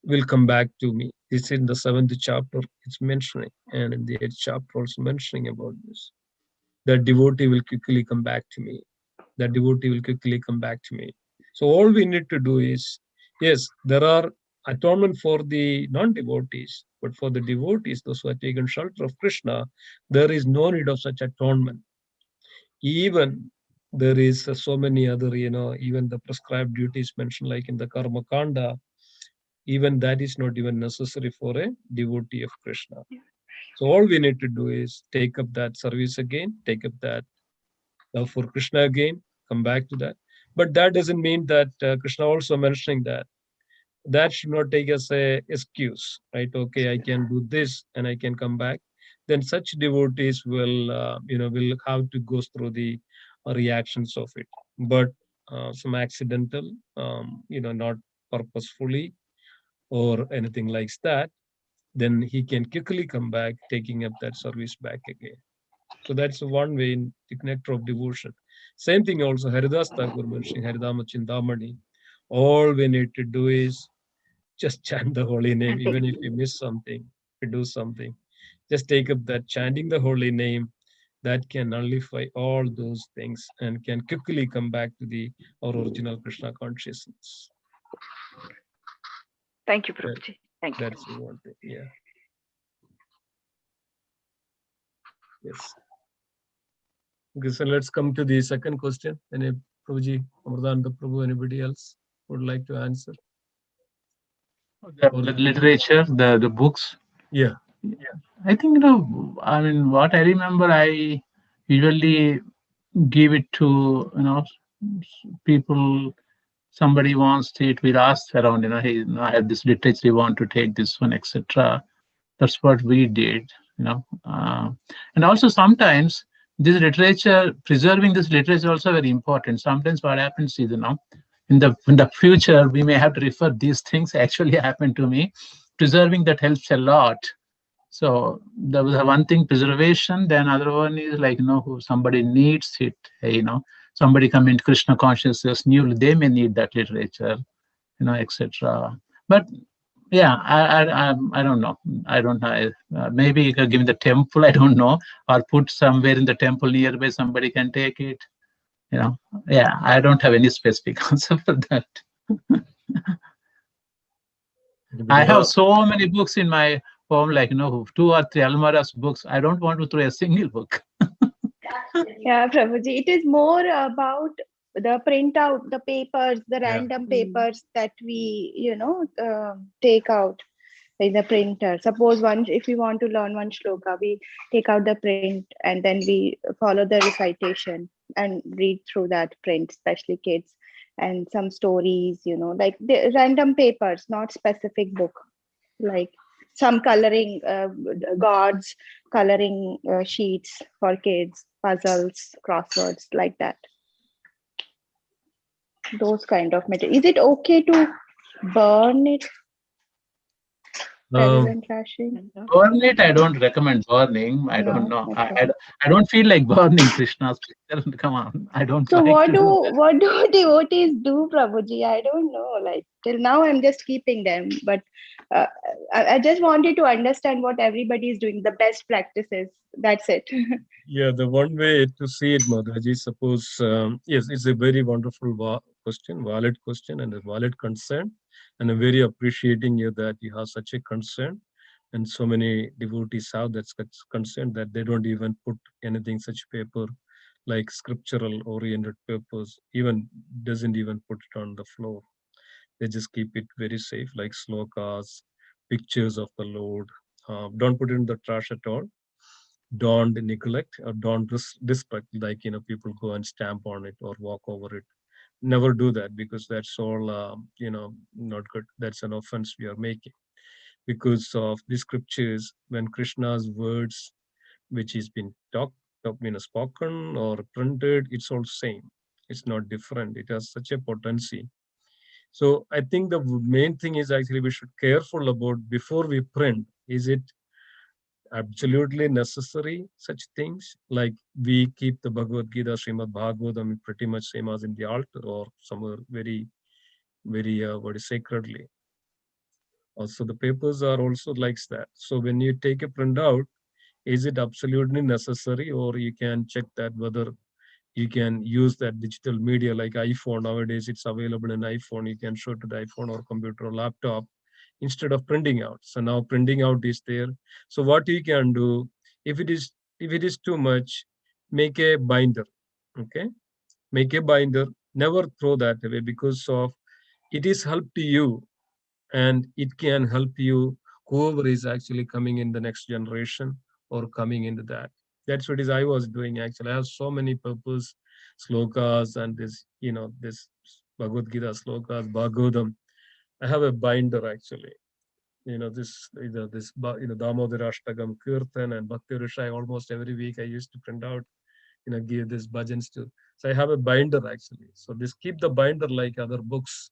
will come back to me. It's in the 7th chapter, it's mentioning, and in the 8th chapter also mentioning about this. That devotee will quickly come back to me. That devotee will quickly come back to me. So all we need to do is, yes, there are atonement for the non-devotees, but for the devotees, those who have taken shelter of Krishna, there is no need of such atonement. Even there is so many other, even the prescribed duties mentioned, like in the Karma Kanda, even that is not even necessary for a devotee of Krishna. So all we need to do is take up that service again, take up that love for Krishna again, come back to that. But that doesn't mean that Krishna also mentioning that should not take as a excuse, right? Okay, I can do this and I can come back. Then such devotees will have to go through the reactions of it. But some accidental, not purposefully or anything like that, then he can quickly come back, taking up that service back again. So that's one way in the nectar of devotion. Same thing also, Haridas Thakur mentioning Haridama Chintamani. All we need to do is just chant the holy name, even if you miss something, you do something. Just take up that chanting the holy name, that can nullify all those things and can quickly come back to the our original Krishna consciousness. Thank you, That, Prabhuji. Thank you. that's one thing. Yeah. Yes. Okay, so let's come to the second question. Any Prabhuji, Amardanta Prabhu, anybody else would like to answer? The literature, the books. Yeah. I think, I mean, what I remember, I usually give it to, people. Somebody wants it, we'll ask around, hey, I have this literature, you want to take this one, etc. That's what we did, and also sometimes this literature, preserving this literature is also very important. Sometimes what happens is, in the future, we may have to refer these things. Actually happened to me. Preserving that helps a lot. So there was one thing, preservation. Then other one is like, who somebody needs it. Hey, somebody come into Krishna consciousness, new, they may need that literature, etc. But yeah, I don't know. I don't know. Maybe you can give the temple. I don't know, or put somewhere in the temple nearby. Somebody can take it. Yeah. I don't have any specific answer for that. I have so many books in my home, like 2 or 3 almaras books. I don't want to throw a single book. Yeah, Prabhuji, it is more about the printout, the papers, the Yeah. random papers that we, take out in the printer. Suppose if we want to learn one shloka, we take out the print and then we follow the recitation and read through that print, especially kids, and some stories, like the random papers, not specific book, like some coloring gods, coloring sheets for kids, puzzles, crosswords, like that. Those kind of material. Is it okay to burn it rather than trashing? Burn it, I don't recommend burning. I don't know. Okay. I don't feel like burning Krishna's picture. Come on, I don't So like to do that. what do devotees do, Prabhuji? I don't know. Like till now, I'm just keeping them, but I just wanted to understand what everybody is doing, the best practices. That's it. Yeah, the one way to see it, Madhaji, suppose, yes, it's a very wonderful question, valid question, and a valid concern. And I'm very appreciating you that you have such a concern. And so many devotees have that such concern that they don't even put anything such paper like scriptural oriented papers, even doesn't even put it on the floor. They just keep it very safe, like slokas, pictures of the Lord. Don't put it in the trash at all. Don't neglect or don't disrespect, like people go and stamp on it or walk over it. Never do that, because that's all not good. That's an offense we are making, because of the scriptures, when Krishna's words, which has been spoken or printed, it's all same. It's not different. It has such a potency. So I think the main thing is actually we should careful about before we print. Is it absolutely necessary, such things? Like we keep the Bhagavad Gita, Srimad Bhagavatam pretty much same as in the altar or somewhere very, very, very sacredly. Also, the papers are also like that. So when you take a printout, is it absolutely necessary, or you can check that whether you can use that digital media like iPhone. Nowadays, it's available in iPhone. You can show to the iPhone or computer or laptop instead of printing out. So now printing out is there. So what you can do, if it is too much, make a binder. Okay, make a binder. Never throw that away, because of it is help to you, and it can help you whoever is actually coming in the next generation or coming into that. That's what is I was doing actually. I have so many purpose slokas and this Bhagavad Gita slokas, Bhagavatam. I have a binder actually. Damodara Ashtagam Kirtan and Bhakti Rishai. Almost every week I used to print out, give this bhajans to. So I have a binder actually. So this keep the binder like other books.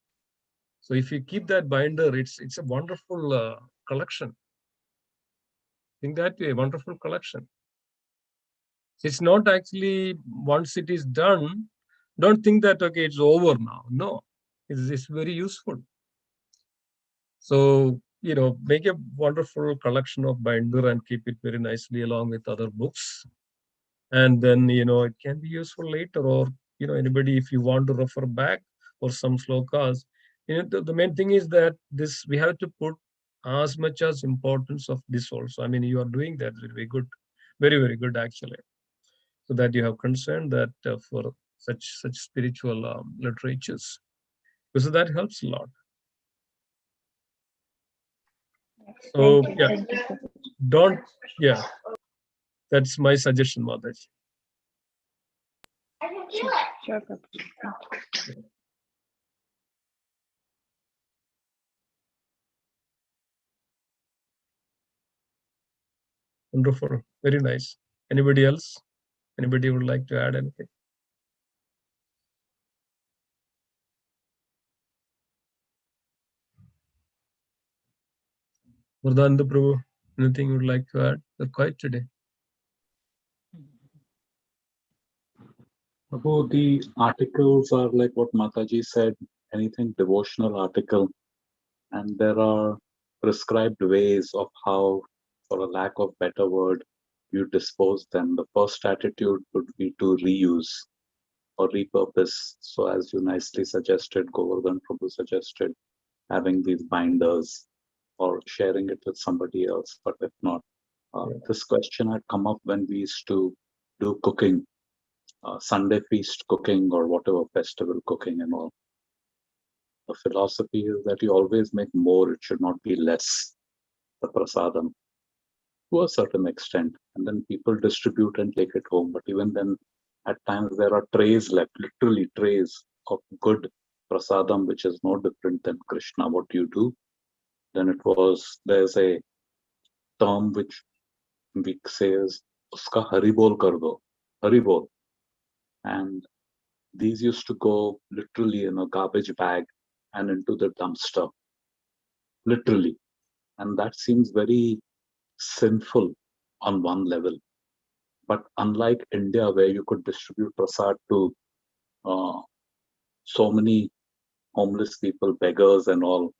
So if you keep that binder, it's a wonderful collection. Think that way, wonderful collection. It's not actually, once it is done, don't think that, okay, it's over now. No, it's very useful. So, make a wonderful collection of binder and keep it very nicely along with other books. And then, it can be useful later, or, anybody, if you want to refer back or some slokas, the main thing is that we have to put as much as importance of this also. I mean, you are doing that very good, very, very good, actually. So that you have concern that for such spiritual literatures. So that helps a lot. So Thank you. yeah, Thank you, Prabhuji. don't, yeah, that's my suggestion, Mataji. Sure, Prabhuji. Thank you. Wonderful, very nice. Anybody else? Anybody would like to add anything? Vardhan Prabhu, anything you would like to add? You're quiet today. About the articles are like what Mataji said, anything devotional article, and there are prescribed ways of how, for a lack of better word, you dispose them. The first attitude would be to reuse or repurpose. So as you nicely suggested, Govardhan Prabhu suggested, having these binders or sharing it with somebody else. But if not, this question had come up when we used to do cooking, Sunday feast cooking or whatever festival cooking and all. The philosophy is that you always make more, it should not be less, the prasadam, to a certain extent. And then people distribute and take it home. But even then, at times there are trays left, literally trays of good prasadam, which is no different than Krishna. What you do? Then there's a term which we say is, uska haribol kar do, haribol. And these used to go literally in a garbage bag and into the dumpster, literally. And that seems very sinful on one level. But unlike India, where you could distribute prasad to so many homeless people, beggars, and all,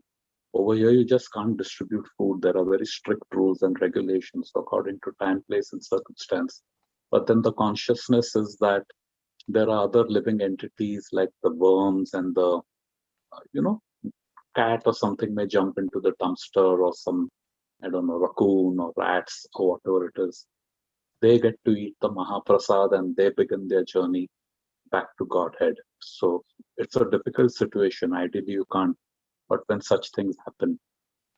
over here you just can't distribute food. There are very strict rules and regulations according to time, place, and circumstance. But then the consciousness is that there are other living entities like the worms and the, cat or something may jump into the dumpster, or some, I don't know, raccoon or rats or whatever it is. They get to eat the Mahaprasad and they begin their journey back to Godhead. So it's a difficult situation. Ideally, you can't. But when such things happen,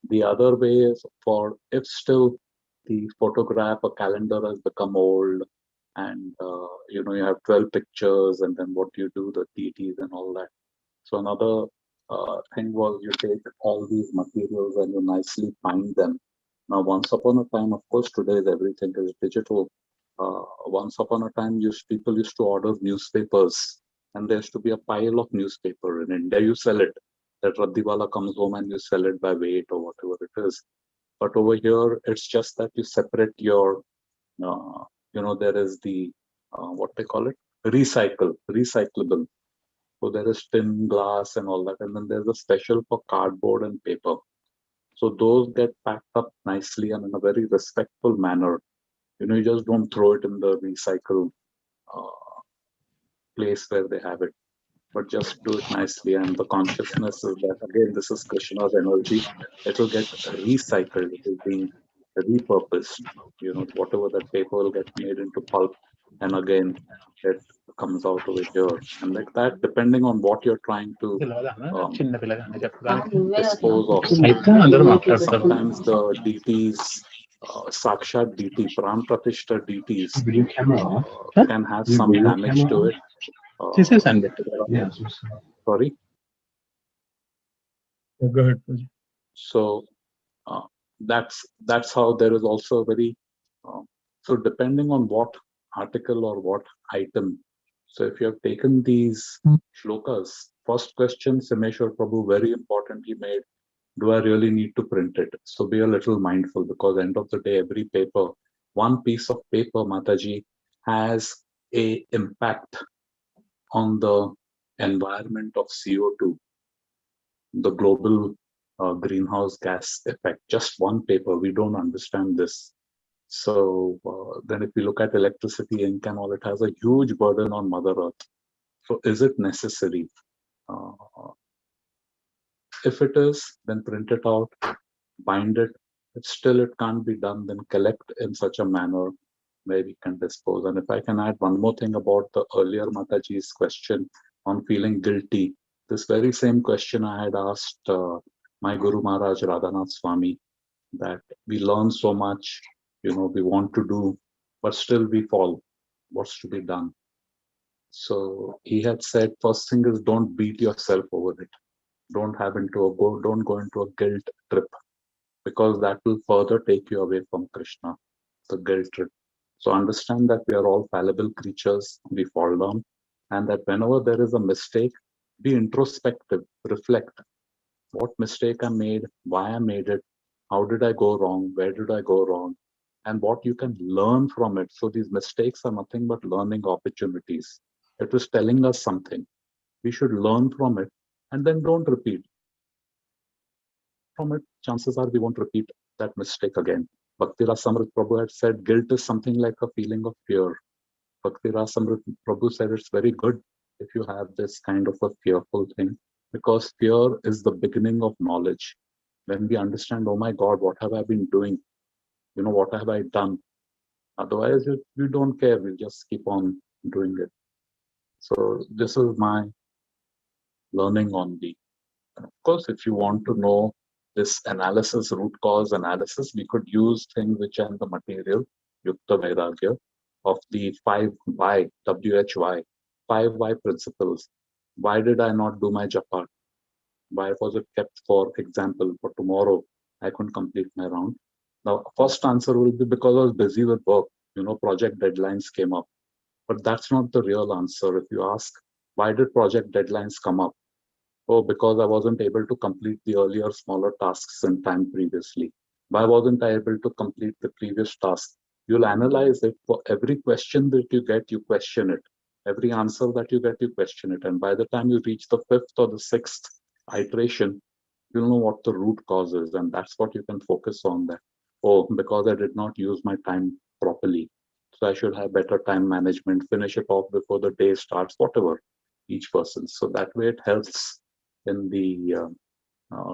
the other way is for if still the photograph or calendar has become old, and you have 12 pictures, and then what do you do, the deities and all that. So another thing was you take all these materials and you nicely find them. Now, once upon a time, of course, today everything is digital. Once upon a time, people used to order newspapers, and there used to be a pile of newspaper. In India, you sell it. That Raddiwala comes home and you sell it by weight or whatever it is. But over here, it's just that you separate your, there is the, what they call it, recyclable. So there is tin, glass, and all that. And then there's a special for cardboard and paper. So those get packed up nicely and in a very respectful manner. You just don't throw it in the recycle place where they have it, but just do it nicely. And the consciousness is that, again, this is Krishna's energy. It will get recycled. It is being repurposed. Whatever that paper will get made into pulp, and again, it comes out over here. And like that, depending on what you're trying to dispose of. Sometimes the deities, Sakshat deity, Pran Pratishta deities, can have some damage to it. This is Anvit. Sorry? Go ahead. So that's how there is also a very so depending on what article or what item. So if you have taken these shlokas, first question Simeshwar Prabhu very importantly made, Do I really need to print it? So be a little mindful, because end of the day, every paper, one piece of paper, Mataji, has a impact on the environment of CO2, the global greenhouse gas effect. Just one paper, we don't understand this. So then if we look at electricity, ink and all, it has a huge burden on Mother Earth. So is it necessary? Uh, if it is, then print it out, bind it. If still it can't be done, then collect in such a manner where we can dispose. And if I can add one more thing about the earlier Mataji's question on feeling guilty, this very same question I had asked my Guru Maharaj Radhanath Swami, that we learn so much, we want to do, but still we fall. What's to be done? So he had said, first thing is, don't beat yourself over it. Don't go into a guilt trip, because that will further take you away from Krishna, the guilt trip. So understand that we are all fallible creatures, we fall down, and that whenever there is a mistake, be introspective, reflect. What mistake I made, why I made it, how did I go wrong, where did I go wrong, and what you can learn from it. So these mistakes are nothing but learning opportunities. It is telling us something. We should learn from it and then don't repeat. From it, chances are we won't repeat that mistake again. Bhakti Rasamrit Prabhu had said guilt is something like a feeling of fear. Bhakti Rasamrit Prabhu said it's very good if you have this kind of a fearful thing, because fear is the beginning of knowledge. When we understand, oh my God, what have I been doing? What have I done? Otherwise, we don't care. We'll just keep on doing it. So this is my learning on the. Of course, if you want to know this analysis, root cause analysis, we could use things which are in the material, Yukta Vairagya, of the 5 why, WHY, 5 why principles. Why did I not do my japa? Why was it kept, for example, for tomorrow? I couldn't complete my round. Now, first answer will be because I was busy with work. Project deadlines came up. But that's not the real answer. If you ask, why did project deadlines come up? Oh, because I wasn't able to complete the earlier smaller tasks in time previously. Why wasn't I able to complete the previous task? You'll analyze it. For every question that you get, you question it. Every answer that you get, you question it. And by the time you reach the 5th or the 6th iteration, you'll know what the root cause is. And that's what you can focus on. That, oh, because I did not use my time properly. So I should have better time management, finish it off before the day starts, whatever each person. So that way it helps in the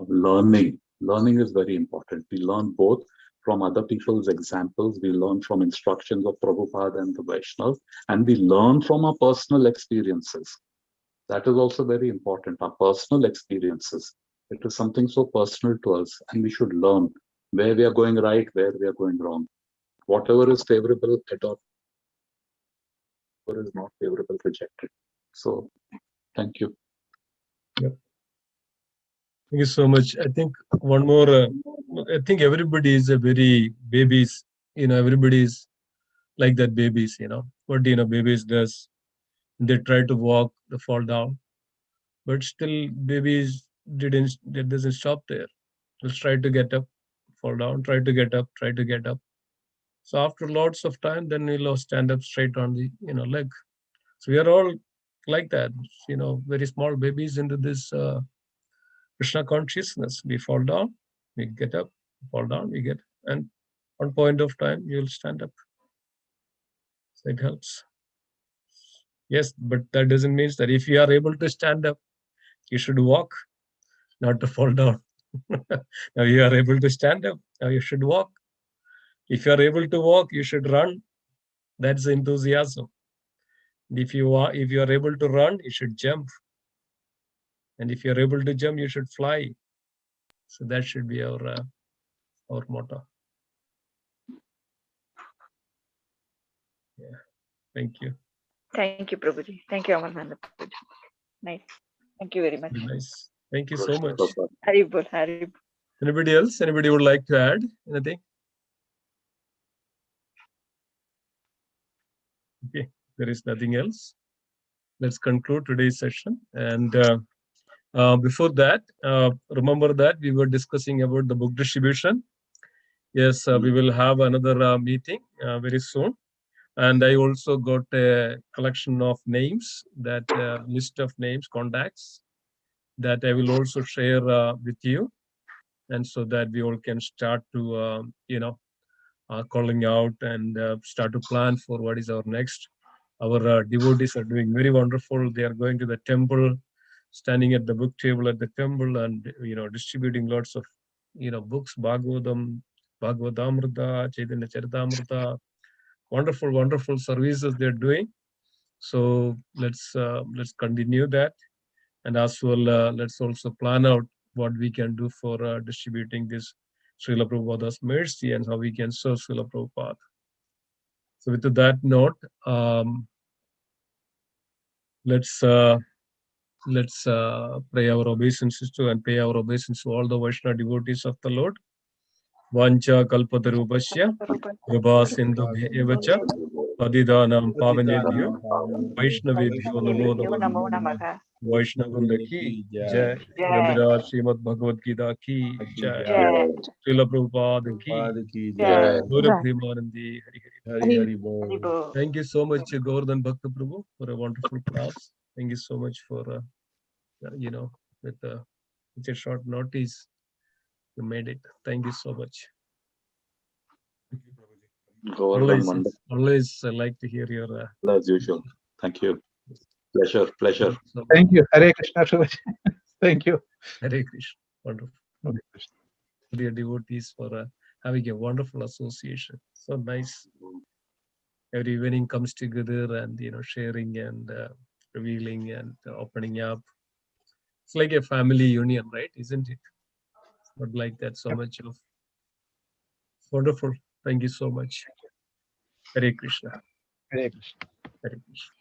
learning. Learning is very important. We learn both from other people's examples. We learn from instructions of Prabhupada and the Vaishnavas, and we learn from our personal experiences. That is also very important, our personal experiences. It is something so personal to us, and we should learn where we are going right, where we are going wrong. Whatever is favorable, adopt. Whatever is not favorable, reject it. So, thank you. Yep. Thank you so much. I think one more, I think everybody is a very babies, everybody is like that babies, what, babies does, they try to walk, they fall down, but still babies that doesn't stop there. Just try to get up, fall down, try to get up, try to get up. So after lots of time, then we'll stand up straight on the, leg. So we are all like that, very small babies into this Krishna consciousness. We fall down, we get up, fall down, we get, and one point of time you'll stand up. So it helps. Yes, but that doesn't mean that if you are able to stand up, you should walk, not to fall down. Now you are able to stand up, now you should walk. If you are able to walk, you should run. That's enthusiasm. If you are able to run, you should jump. And if you're able to jump, you should fly. So that should be our motto. Yeah. Thank you. Thank you, Prabhuji. Thank you, Amarnanda Prabhuji. Nice. Thank you very much. Nice. Thank you so much. Haribol, Haribol. Anybody else? Anybody would like to add anything? Okay, there is nothing else. Let's conclude today's session. And Before that, remember that we were discussing about the book distribution. Yes, we will have another meeting very soon. And I also got a collection of names, that list of names, contacts, that I will also share with you. And so that we all can start to, calling out and start to plan for what is our next. Our devotees are doing very wonderful. They are going to the temple, standing at the book table at the temple, and distributing lots of books, Bhagavadamrita, Chaitanya Charitamrita, wonderful services they're doing. So let's continue that, and as well let's also plan out what we can do for distributing this Srila Prabhupada's mercy and how we can serve Srila Prabhupada. So with that note, let's pray our obeisances to and pay our obeisance to all the Vaishnava devotees of the Lord. Vancha kalpatarubhasya Kripa sindhubhya eva cha Patidanam pavanebhyo Vaishnavebhyo namo Namo namaha. Namaha. Vaishnavanda ki jai. Jai. Grandhiraj Srimad Bhagavad Gita ki jai. Jai. Srila Prabhupada ki Jai. Gaura Premanandi Hari Hari. Hari Hari Bol. Thank you so much, Govardhan Bhakta Prabhu, for a wonderful class. Thank you so much for, with a short notice, you made it. Thank you so much. Govardhan, Always I like to hear your. as usual. Thank you. Pleasure. So, Thank you. Hare Krishna. Prabhuji. Thank you. Hare Krishna. Wonderful. Hare Krishna. Dear devotees for having a wonderful association. So nice. Every evening comes together and sharing and revealing and opening up. It's like a family union, right? Isn't it? It's not like that so much of. Wonderful. Thank you so much. Hare Krishna. Hare Krishna. Hare Krishna.